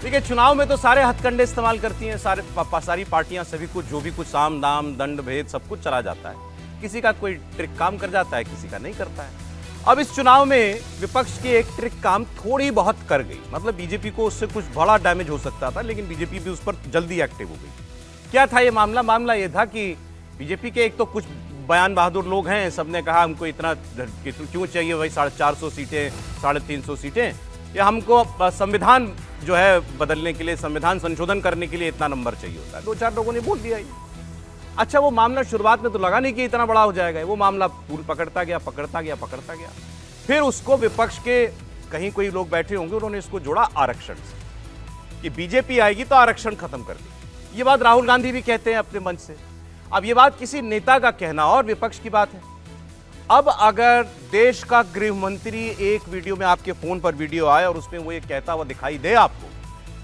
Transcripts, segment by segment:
देखिए, चुनाव में तो सारे हथकंडे इस्तेमाल करती हैं, सारी पार्टियां, सभी कुछ, जो भी कुछ साम दाम दंड भेद सब कुछ चला जाता है। किसी का कोई ट्रिक काम कर जाता है, किसी का नहीं करता है। अब इस चुनाव में विपक्ष की एक ट्रिक काम थोड़ी बहुत कर गई, मतलब बीजेपी को उससे कुछ बड़ा डैमेज हो सकता था, लेकिन बीजेपी भी उस पर जल्दी एक्टिव हो गई। क्या था ये मामला ये था कि बीजेपी के एक तो कुछ बयान बहादुर लोग हैं, सबने कहा हमको इतना क्यों चाहिए भाई 450 सीटें, 350 सीटें, या हमको संविधान जो है बदलने के लिए, संविधान संशोधन करने के लिए इतना नंबर चाहिए होता है। 2-4 लोगों ने बोल दिया। अच्छा, वो मामला शुरुआत में तो लगा नहीं कि इतना बड़ा हो जाएगा, वो मामला पूल पकड़ता गया। फिर उसको विपक्ष के कहीं कोई लोग बैठे होंगे, उन्होंने इसको जोड़ा आरक्षण से कि बीजेपी आएगी तो आरक्षण खत्म कर देगी। ये बात राहुल गांधी भी कहते हैं अपने मंच से। अब ये बात किसी नेता का कहना और विपक्ष की बात है। अब अगर देश का गृह मंत्री एक वीडियो में, आपके फोन पर वीडियो आए और उसमें वो ये कहता हुआ दिखाई दे आपको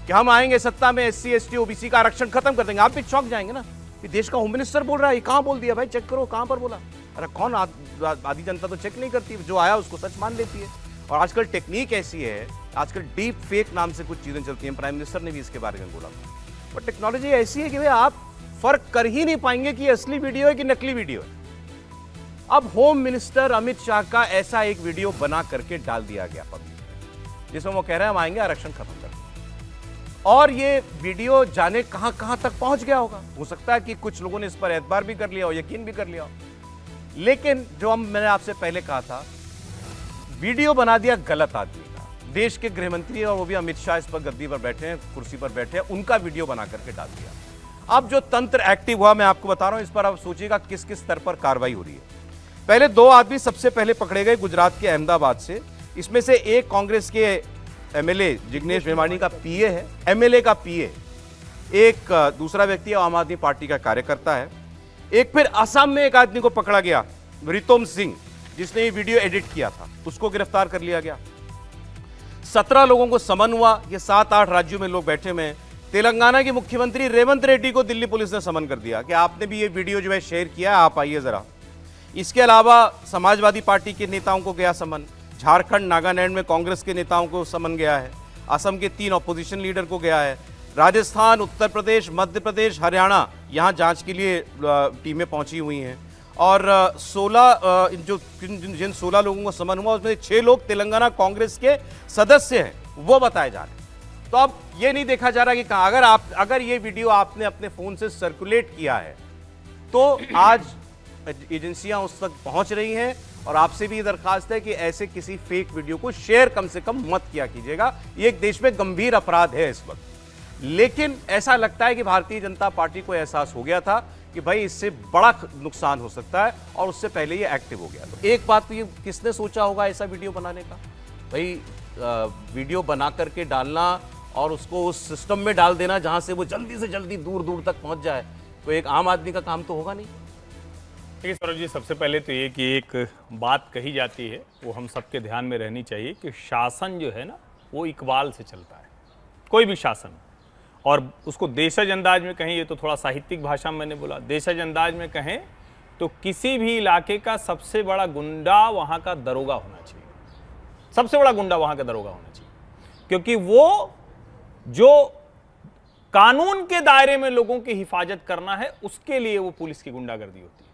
कि हम आएंगे सत्ता में, SC ST OBC का आरक्षण खत्म कर देंगे, आप भी चौंक जाएंगे ना। ये देश का होम मिनिस्टर बोल रहा है, ये कहां बोल दिया भाई, चेक करो कहां पर बोला। अरे कौन, आधी जनता तो चेक नहीं करती, जो आया उसको सच मान लेती है। और आजकल टेक्निक ऐसी है, आजकल डीप फेक नाम से कुछ चीजें चलती हैं, प्राइम मिनिस्टर ने भी इसके बारे में बोला था। और टेक्नोलॉजी ऐसी है कि भाई आप फर्क कर ही नहीं पाएंगे कि असली वीडियो है कि नकली वीडियो है। अब होम मिनिस्टर अमित शाह का ऐसा एक वीडियो बना करके डाल दिया गया पब्लिक, जिसमें वो कह रहे हैं हम आएंगे आरक्षण खत्म कर, और ये वीडियो जाने कहां कहां तक पहुंच गया होगा। हो सकता है कि कुछ लोगों ने इस पर एतबार भी कर लिया हो, यकीन भी कर लिया हो, लेकिन जो मैंने आपसे पहले कहा था, वीडियो बना दिया गलत आदमी का। देश के गृह मंत्री और वो भी अमित शाह इस पर गद्दी पर बैठे हैं, कुर्सी पर बैठे हैं, उनका वीडियो बना करके डाल दिया। अब जो तंत्र एक्टिव हुआ, मैं आपको बता रहा हूं, इस पर आप सोचिएगा किस किस स्तर पर कार्रवाई हो रही है। पहले 2 आदमी सबसे पहले पकड़े गए गुजरात के अहमदाबाद से। इसमें से एक कांग्रेस के MLA जिग्नेश मेवानी का PA है, MLA का PA, एक दूसरा व्यक्ति आम आदमी पार्टी का कार्यकर्ता है। एक फिर असम में एक आदमी को पकड़ा गया, रितोम सिंह, जिसने ये वीडियो एडिट किया था, उसको गिरफ्तार कर लिया गया। 17 लोगों को समन हुआ। ये 7-8 राज्यों में लोग बैठे हुए हैं। तेलंगाना के मुख्यमंत्री रेवंत रेड्डी को दिल्ली पुलिस ने समन कर दिया कि आपने भी ये वीडियो जो है शेयर किया, आप आइए जरा। इसके अलावा समाजवादी पार्टी के नेताओं को गया समन, झारखंड नागालैंड में कांग्रेस के नेताओं को समन गया है, असम के 3 ऑपोजिशन लीडर को गया है, राजस्थान, उत्तर प्रदेश, मध्य प्रदेश, हरियाणा, यहां जांच के लिए टीमें पहुंची हुई हैं। और 16 लोगों को समन हुआ, उसमें 6 लोग तेलंगाना कांग्रेस के सदस्य हैं, वो बताए जा रहे हैं। तो अब ये नहीं देखा जा रहा कि कहां, अगर ये वीडियो आपने अपने फोन से सर्कुलेट किया है तो आज एजेंसियां उस तक पहुंच रही हैं, और आपसे भी दरखास्त है कि ऐसे किसी फेक वीडियो को शेयर कम से कम मत किया कीजिएगा। ये एक देश में गंभीर अपराध है इस वक्त। लेकिन ऐसा लगता है कि भारतीय जनता पार्टी को एहसास हो गया था कि भाई इससे बड़ा नुकसान हो सकता है, और उससे पहले ये एक्टिव हो गया। तो एक बात तो ये किसने सोचा होगा ऐसा वीडियो बनाने का, भाई वीडियो बना करके डालना और उसको उस सिस्टम में डाल देना जहां से वो जल्दी से जल्दी दूर दूर तक पहुंच जाए, तो एक आम आदमी का काम तो होगा नहीं। देखिए सौरभ जी, सबसे पहले तो ये कि एक बात कही जाती है, वो हम सबके ध्यान में रहनी चाहिए कि शासन जो है ना, वो इकबाल से चलता है, कोई भी शासन। और उसको देशज अंदाज में कहें, ये तो थोड़ा साहित्यिक भाषा में मैंने बोला, देशज अंदाज में कहें तो किसी भी इलाके का सबसे बड़ा गुंडा वहाँ का दरोगा होना चाहिए, सबसे बड़ा गुंडा वहाँ का दरोगा होना चाहिए, क्योंकि वो जो कानून के दायरे में लोगों की हिफाजत करना है, उसके लिए वो पुलिस की गुंडागर्दी होती है।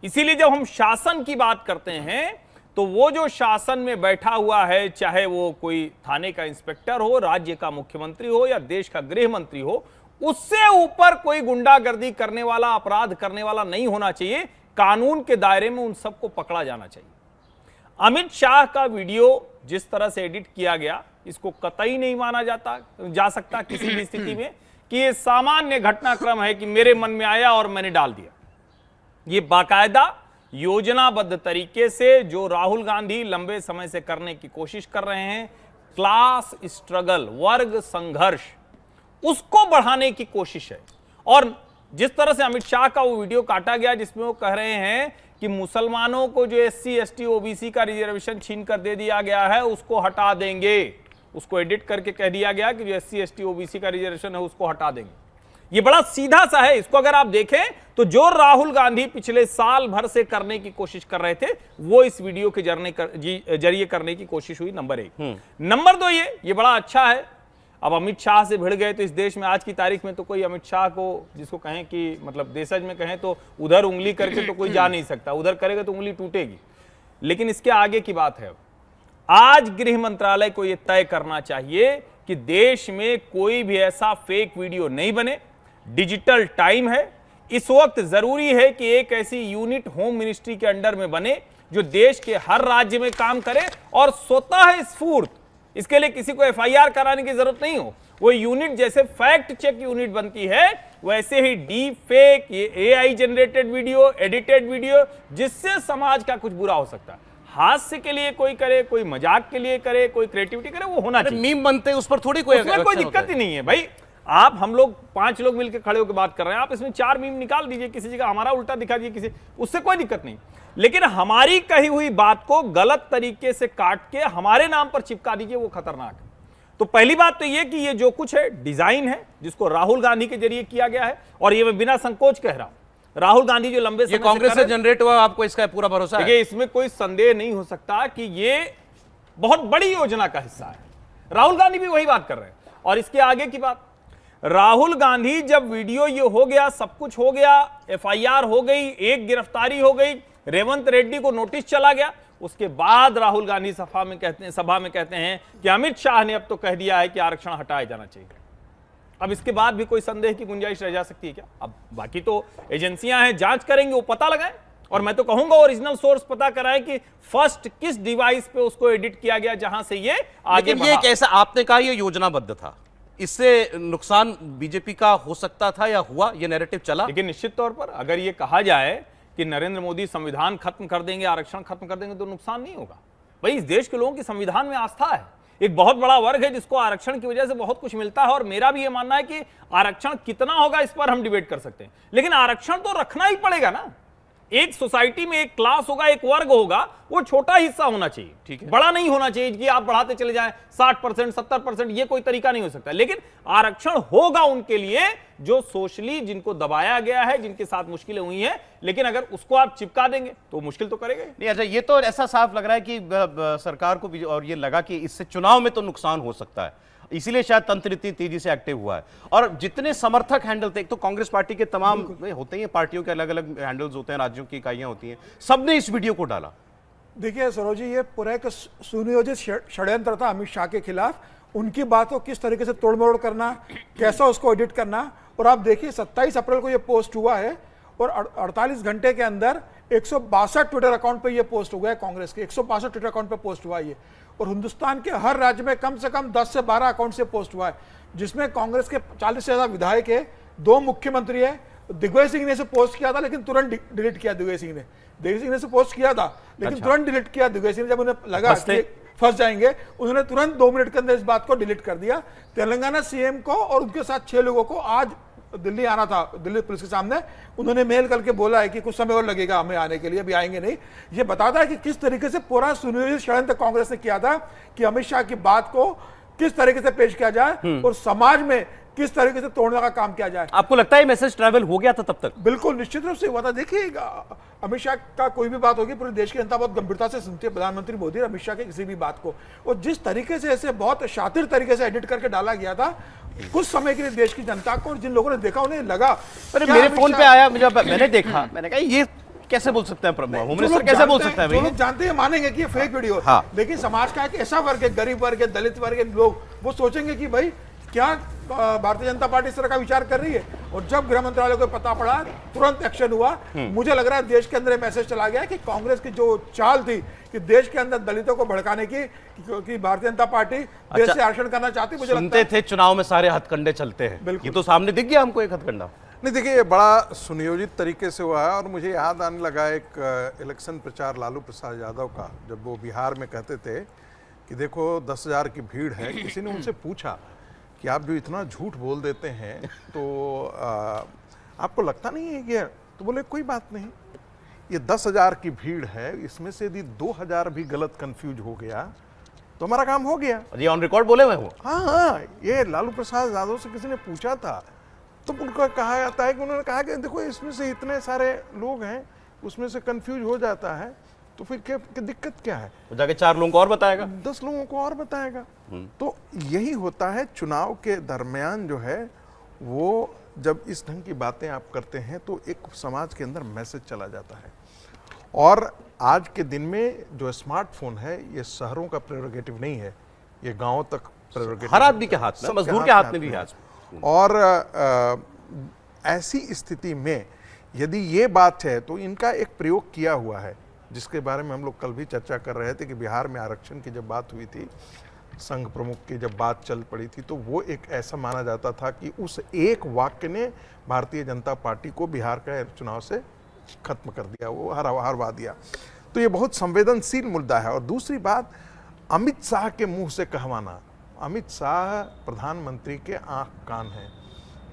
इसीलिए जब हम शासन की बात करते हैं तो वो जो शासन में बैठा हुआ है, चाहे वो कोई थाने का इंस्पेक्टर हो, राज्य का मुख्यमंत्री हो या देश का गृह मंत्री हो, उससे ऊपर कोई गुंडागर्दी करने वाला, अपराध करने वाला नहीं होना चाहिए। कानून के दायरे में उन सबको पकड़ा जाना चाहिए। अमित शाह का वीडियो जिस तरह से एडिट किया गया, इसको कतई नहीं माना जा सकता किसी भी स्थिति में कि ये सामान्य घटनाक्रम है कि मेरे मन में आया और मैंने डाल दिया। ये बाकायदा योजनाबद्ध तरीके से जो राहुल गांधी लंबे समय से करने की कोशिश कर रहे हैं, क्लास स्ट्रगल, वर्ग संघर्ष, उसको बढ़ाने की कोशिश है। और जिस तरह से अमित शाह का वो वीडियो काटा गया जिसमें वो कह रहे हैं कि मुसलमानों को जो SC ST OBC का रिजर्वेशन छीन कर दे दिया गया है उसको हटा देंगे, उसको एडिट करके कह दिया गया कि जो SC ST OBC का रिजर्वेशन है उसको हटा देंगे। ये बड़ा सीधा सा है। इसको अगर आप देखें तो जो राहुल गांधी पिछले साल भर से करने की कोशिश कर रहे थे, वो इस वीडियो के जरिए करने की कोशिश हुई, नंबर 1। नंबर 2, ये बड़ा अच्छा है। अब अमित शाह से भिड़ गए तो इस देश में आज की तारीख में तो कोई अमित शाह को जिसको कहें कि मतलब देशज में कहें तो उधर उंगली करके तो कोई जा नहीं सकता, उधर करेगा तो उंगली टूटेगी। लेकिन इसके आगे की बात है, आज गृह मंत्रालय को यह तय करना चाहिए कि देश में कोई भी ऐसा फेक वीडियो नहीं बने। डिजिटल टाइम है, इस वक्त जरूरी है कि एक ऐसी यूनिट होम मिनिस्ट्री के अंडर में बने जो देश के हर राज्य में काम करे और स्वतः स्फूर्त, इसके लिए किसी को एफआईआर कराने की जरूरत नहीं हो। वो यूनिट जैसे फैक्ट चेक यूनिट बनती है वैसे ही डीप फेक, ये AI generated video, edited video, जिससे समाज का कुछ बुरा हो सकता है, हास्य के लिए कोई करे, कोई मजाक के लिए करे, कोई क्रिएटिविटी करे, वो होना चाहिए। मीम बनते हैं उस पर थोड़ी कोई दिक्कत ही नहीं है भाई। आप हम लोग 5 लोग मिलकर खड़े होकर बात कर रहे हैं, आप इसमें 4 मीम निकाल दीजिए, किसी जगह हमारा उल्टा दिखा दीजिए, किसी, उससे कोई दिक्कत नहीं। लेकिन हमारी कही हुई बात को गलत तरीके से काट के हमारे नाम पर चिपका दीजिए, वो खतरनाक है। तो पहली बात तो ये कि ये जो कुछ है डिजाइन है जिसको राहुल गांधी के जरिए किया गया है, और ये मैं बिना संकोच कह रहा हूं, राहुल गांधी जो लंबे समय कांग्रेस से जनरेट हुआ, आपको इसका पूरा भरोसा है? देखिए, इसमें कोई संदेह नहीं हो सकता कि ये बहुत बड़ी योजना का हिस्सा है। राहुल गांधी भी वही बात कर रहे हैं। और इसके आगे की बात, राहुल गांधी जब वीडियो ये हो गया, सब कुछ हो गया, एफआईआर हो गई, एक गिरफ्तारी हो गई, रेवंत रेड्डी को नोटिस चला गया, उसके बाद राहुल गांधी सभा में कहते हैं कि अमित शाह ने अब तो कह दिया है कि आरक्षण हटाया जाना चाहिए। अब इसके बाद भी कोई संदेह की गुंजाइश रह जा सकती है क्या? अब बाकी तो एजेंसियां हैं, जांच करेंगे, वो पता लगाएं। और मैं तो कहूंगा ओरिजिनल सोर्स पता कराएं कि फर्स्ट किस डिवाइस पे उसको एडिट किया गया जहां से ये आगे बढ़ा। ये कैसा, आपने कहा ये योजनाबद्ध था, इससे नुकसान बीजेपी का हो सकता था या हुआ, ये नैरेटिव चला? लेकिन निश्चित तौर पर अगर ये कहा जाए कि नरेंद्र मोदी संविधान खत्म कर देंगे, आरक्षण खत्म कर देंगे, तो नुकसान नहीं होगा। भाई, इस देश के लोगों की संविधान में आस्था है। एक बहुत बड़ा वर्ग है जिसको आरक्षण की वजह से बहुत कुछ मिलता है, और मेरा भी ये मानना है कि आरक्षण कितना होगा इस पर हम डिबेट कर सकते हैं, लेकिन आरक्षण तो रखना ही पड़ेगा ना। एक सोसाइटी में एक क्लास होगा, एक वर्ग होगा, वो छोटा हिस्सा होना चाहिए, ठीक है, बड़ा नहीं होना चाहिए कि आप बढ़ाते चले जाएं 60%, 70%, ये कोई तरीका नहीं हो सकता। लेकिन आरक्षण होगा उनके लिए जो सोशली जिनको दबाया गया है, जिनके साथ मुश्किलें हुई हैं, लेकिन अगर उसको आप चिपका देंगे तो मुश्किल तो करेगा नहीं। अच्छा, ये तो ऐसा साफ लग रहा है कि सरकार को भी, और ये लगा कि इससे चुनाव में तो नुकसान हो सकता है, इसीलिए शायद तंत्र इतनी तेजी से एक्टिव हुआ है। और जितने समर्थक हैंडल थे, एक तो कांग्रेस पार्टी के तमाम होते हैं, पार्टियों के अलग अलग हैंडल्स होते हैं, राज्यों की इकाइयां होती हैं, सबने इस वीडियो को डाला। देखिए सरोज जी, ये पूरा एक सुनियोजित षड्यंत्र था अमित शाह के खिलाफ। उनकी बात को किस तरीके से तोड़ मरोड़ करना, कैसा उसको एडिट करना। और आप देखिए 27 अप्रैल को ये पोस्ट हुआ है और 48 घंटे के अंदर 162 ट्विटर अकाउंट पे ये पोस्ट हुआ है, कांग्रेस के 162 ट्विटर अकाउंट पे पोस्ट हुआ है ये। और हिंदुस्तान के हर राज्य में कम से कम 10 से 12 अकाउंट से पोस्ट हुआ है, जिसमें कांग्रेस के 40 से ज्यादा विधायक है, 2 मुख्यमंत्री है। दिग्विजय सिंह ने इसे पोस्ट किया था लेकिन तुरंत डिलीट किया। दिग्विजय सिंह ने इसे पोस्ट किया था लेकिन तुरंत डिलीट किया। दिग्विजय सिंह जब उन्हें लगा कि फंस जाएंगे, उन्होंने तुरंत 2 मिनट के अंदर इस बात को डिलीट कर दिया। तेलंगाना सीएम को और उनके साथ 6 लोगों को आज दिल्ली आना था, दिल्ली पुलिस के सामने उन्होंने मेल करके बोला है कि कुछ समय और लगेगा हमें आने के लिए, अभी आएंगे नहीं। ये बताता है कि किस तरीके से पूरा सुनियोजित षड्यंत्र कांग्रेस ने किया था कि अमित शाह की बात को किस तरीके से पेश किया जाए और समाज में किस तरीके से तोड़ने का काम किया जाए। आपको लगता है मैसेज ट्रैवल हो गया था तब तक? बिल्कुल निश्चित रूप से हुआ था। देखिए, अमित शाह का कोई भी बात होगी, पूरे देश की जनता बहुत गंभीरता से सुनती है प्रधानमंत्री मोदी और अमित शाह की किसी भी बात को। और जिस तरीके से ऐसे बहुत शातिर तरीके से एडिट करके डाला गया था कुछ समय के लिए देश की जनता को, और जिन लोगों ने देखा उन्हें लगा, अरे मेरे फोन पे आया, मैंने देखा, मैंने कहा ये कैसे बोल सकते हैं होम मिनिस्टर, कैसे बोल सकता है भाई? जो लोग जानते हैं मानेंगे कि ये फेक वीडियो। हाँ। लेकिन समाज का एक ऐसा वर्ग है, गरीब वर्ग है, दलित वर्ग है, लोग वो सोचेंगे कि भाई क्या भारतीय जनता पार्टी इस तरह का विचार कर रही है। और जब गृह मंत्रालय को पता पड़ा, तुरंत एक्शन हुआ। मुझे लग रहा है देश के अंदर मैसेज चला गया कि कांग्रेस की जो चाल थी कि देश के अंदर दलितों को भड़काने की, क्योंकि भारतीय जनता पार्टी देश से आरक्षण करना चाहती, मुझे सुनते थे चुनाव में सारे हथकंडे चलते हैं, ये तो सामने दिख गया हमको एक हथकंडा। नहीं, देखिए, ये बड़ा सुनियोजित तरीके से हुआ है। और मुझे याद आने लगा एक इलेक्शन प्रचार लालू प्रसाद यादव का, जब वो बिहार में कहते थे कि देखो 10,000 की भीड़ है। किसी ने उनसे पूछा कि आप जो इतना झूठ बोल देते हैं तो आपको लगता नहीं है कि, तो बोले कोई बात नहीं, ये 10,000 की भीड़ है, इसमें से यदि 2,000 भी गलत कंफ्यूज हो गया तो हमारा काम हो गया। ये ऑन रिकॉर्ड बोले हुए वो? हाँ, ये लालू प्रसाद यादव से किसी ने पूछा था तो उनको कहा जाता है कि उन्होंने कहा कि देखो इसमें से इतने सारे लोग हैं, उसमें से कंफ्यूज हो जाता है, तो फिर क्या दिक्कत क्या है? वो जाके 4 लोगों को और बताएगा, 10 लोगों को और बताएगा। तो यही होता है चुनाव के दरमियान जो है वो, जब इस ढंग की बातें आप करते हैं तो एक समाज के अंदर मैसेज चला जाता है। और आज के दिन में जो स्मार्टफोन है ये शहरों का प्रेरोगेटिव नहीं है, ये गांवों तक प्रेरोगेटिव, हर आदमी के हाथ में, मजदूर के हाथ में भी है आज। और ऐसी स्थिति में यदि ये बात है तो इनका एक प्रयोग किया हुआ है, जिसके बारे में हम लोग कल भी चर्चा कर रहे थे कि बिहार में आरक्षण की जब बात हुई थी, संघ प्रमुख की जब बात चल पड़ी थी, तो वो एक ऐसा माना जाता था कि उस एक वाक्य ने भारतीय जनता पार्टी को बिहार के चुनाव से खत्म कर दिया, वो हरवा दिया। तो ये बहुत संवेदनशील मुद्दा है। और दूसरी बात, अमित शाह के मुंह से कहवाना, अमित शाह प्रधानमंत्री के आंख कान हैं,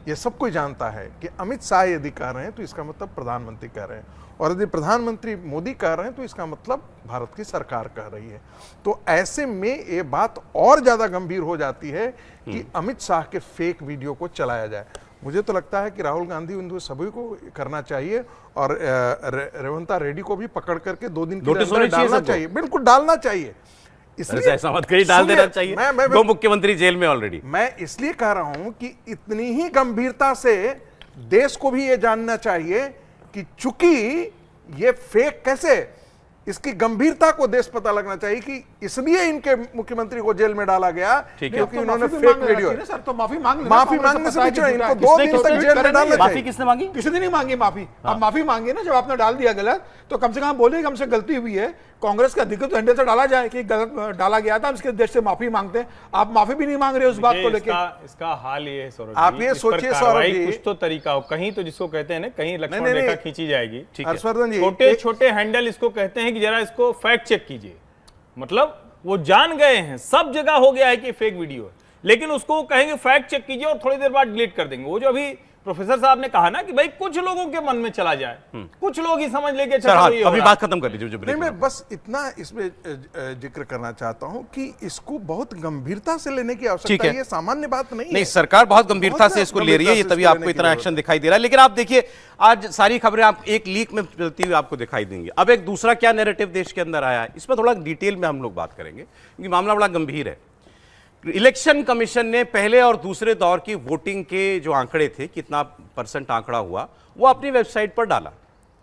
ये सब कोई जानता है कि अमित शाह यदि कह रहे हैं तो इसका मतलब प्रधानमंत्री कह रहे हैं, और यदि प्रधानमंत्री मोदी कह रहे हैं तो इसका मतलब भारत की सरकार कह रही है। तो ऐसे में ये बात और ज्यादा गंभीर हो जाती है कि अमित शाह के फेक वीडियो को चलाया जाए। मुझे तो लगता है कि राहुल गांधी उन सभी को करना चाहिए और रेवंता रेड्डी को भी पकड़ करके 2 दिन के अंदर डालना चाहिए, बिल्कुल डालना चाहिए। इसलिए ऐसा मत करिए, डाल देना चाहिए। दो मुख्यमंत्री जेल में ऑलरेडी। मैं इसलिए कह रहा हूं कि इतनी ही गंभीरता से देश को भी यह जानना चाहिए कि चूंकि ये फेक कैसे, इसकी गंभीरता को देश पता लगना चाहिए कि इसलिए इनके मुख्यमंत्री को जेल में डाला गया क्योंकि उन्होंने फेक वीडियो। सर तो माफी मांगने से पीछे इनको 2 दिन तक जेल में डालना चाहिए। माफी किसने मांगी? किसी ने नहीं मांगी माफी। अब माफी मांगी ना, जब आपने डाल दिया गलत, तो कम से कम बोलिए कि हमसे गलती हुई है, कांग्रेस का अधिकृत हैंडल से डाला जाए कि गलत डाला गया था, हम इसके देश से माफी मांगते हैं। आप माफी भी नहीं मांग रहे उस बात को लेकर। इसका हाल ये है सौरभ, आप ये सोचिए सौरभ जी, कुछ तो तरीका हो, कहीं तो जिसको कहते हैं ना, कहीं लक्ष्मण रेखा खींची जाएगी। हर्षवर्धन जी, छोटे छोटे हैंडल इसको कहते हैं कि जरा इसको फैक्ट चेक कीजिए। मतलब वो जान गए हैं, सब जगह हो गया है कि फेक वीडियो है, लेकिन उसको कहेंगे फैक्ट चेक कीजिए और थोड़ी देर बाद डिलीट कर देंगे। वो जो अभी प्रोफेसर साहब ने कहा ना कि भाई कुछ लोगों के मन में चला जाए, कुछ लोग ही समझ लेके चलो अभी बात खत्म कर लीजिए। नहीं, मैं बस इतना इसमें जिक्र करना चाहता हूं कि इसको बहुत गंभीरता से लेने की आवश्यकता है, ये सामान्य बात नहीं है। सरकार बहुत गंभीरता से इसको ले रही है, ये तभी आपको इतना एक्शन दिखाई दे रहा है। लेकिन आप देखिए आज सारी खबरें आप एक लीक में चलती हुई आपको दिखाई देंगी। अब एक दूसरा क्या नैरेटिव देश के अंदर आया है, इस पर थोड़ा डिटेल में हम लोग बात करेंगे क्योंकि मामला बड़ा गंभीर है। इलेक्शन कमीशन ने पहले और दूसरे दौर की वोटिंग के जो आंकड़े थे, कितना % आंकड़ा हुआ, वो अपनी वेबसाइट पर डाला।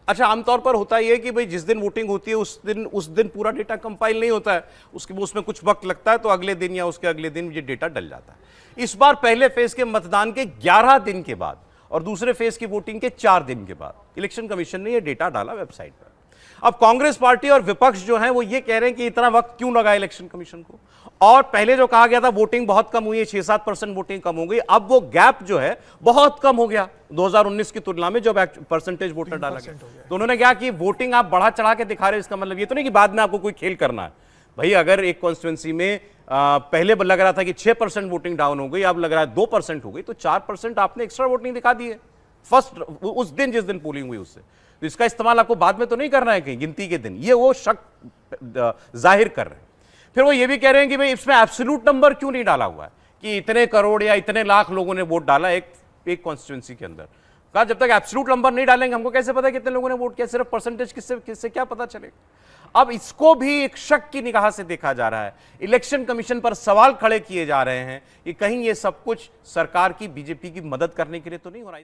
अच्छा, आमतौर पर होता यह है कि भाई जिस दिन वोटिंग होती है उस दिन पूरा डेटा कंपाइल नहीं होता है, उसमें कुछ वक्त लगता है, तो अगले दिन या उसके अगले दिन ये डेटा डल जाता है। इस बार पहले फेज के मतदान के 11 दिन के बाद और दूसरे फेज की वोटिंग के 4 दिन के बाद इलेक्शन कमीशन ने यह डेटा डाला वेबसाइट पर। अब कांग्रेस पार्टी और विपक्ष जो है वो ये कह रहे हैं कि इतना वक्त क्यों लगा इलेक्शन कमीशन को, और पहले जो कहा गया था वोटिंग बहुत कम हुई है, 6-7% वोटिंग कम हो गई, अब वो गैप जो है बहुत कम हो गया 2019 की तुलना में, जब परसेंटेज वोटर डाला गया। तो उन्होंने कहा कि वोटिंग आप बढ़ा चढ़ा के दिखा रहे हो, इसका मतलब ये तो नहीं कि बाद में आपको कोई खेल करना है। भाई अगर एक कॉन्स्टिट्यूंसी में पहले लग रहा था कि 6% वोटिंग डाउन हो गई, अब लग रहा है 2% हो गई, तो 4% आपने एक्स्ट्रा वोटिंग दिखा दी है फर्स्ट उस दिन जिस दिन पोलिंग हुई उससे। तो इसका इस्तेमाल आपको बाद में तो नहीं करना है कहीं गिनती के दिन, ये वो शक जाहिर कर रहे हैं। फिर वो ये भी कह रहे हैं कि भाई इसमें एब्सोल्यूट नंबर क्यों नहीं डाला हुआ है कि इतने करोड़ या इतने लाख लोगों ने वोट डाला एक कॉन्स्टिट्यूंसी के अंदर। कहा जब तक एब्सोल्यूट नंबर नहीं डालेंगे हमको कैसे पता कितने लोगों ने वोट किया, सिर्फ परसेंटेज किससे क्या पता चलेगा। अब इसको भी एक शक की निगाह से देखा जा रहा है। इलेक्शन कमीशन पर सवाल खड़े किए जा रहे हैं कि कहीं ये सब कुछ सरकार की, बीजेपी की मदद करने के लिए तो नहीं हो रहा है।